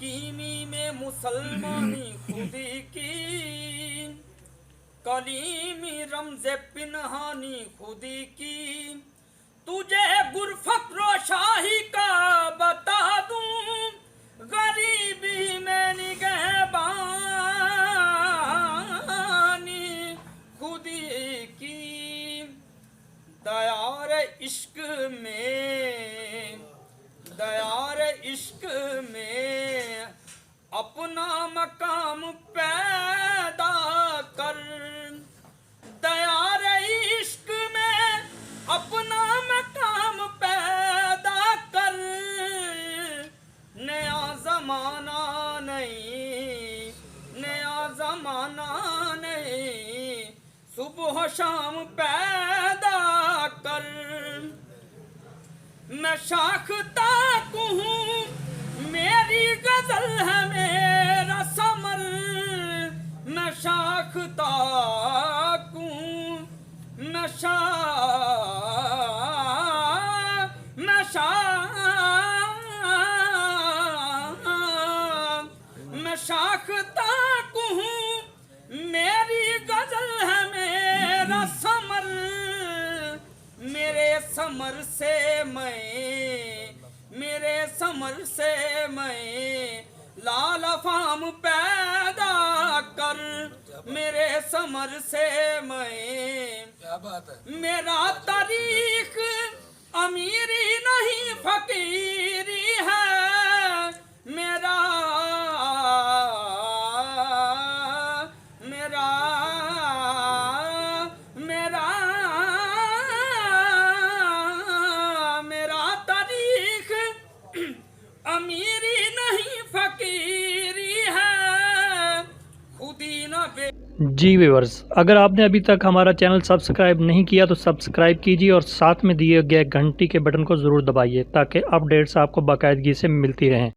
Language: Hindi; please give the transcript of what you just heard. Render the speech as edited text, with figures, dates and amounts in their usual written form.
हकीमी में मुसलमानी खुदी की, कलीमी रमज़े पिनहानी खुदी की। तुझे गुरफत रोशाही का बता दूं, गरीबी में निगहबानी खुदी की। दयार इश्क में अपना मकाम पैदा कर। दयार इश्क में अपना मकाम पैदा कर। नया जमाना नहीं, सुबह शाम पैदा कर। मैं शाखता हूँ, मेरी गजल है मेरा समर। मैं शाखता हूँ, मैं शाखता हूँ, मेरी गजल है मेरा समर। मेरे समर से मैं लाल अफाम पैदा कर। मेरे समर से मैं, क्या बात है। मेरा तारीख अमीरी नहीं फकीरी है। मेरा तारीख अमीरी नहीं फकीरी है। खुदी न बे। जी व्यूअर्स, अगर आपने अभी तक हमारा चैनल सब्सक्राइब नहीं किया तो सब्सक्राइब कीजिए और साथ में दिए गए घंटी के बटन को ज़रूर दबाइए ताकि अपडेट्स आपको बाकायदगी से मिलती रहें।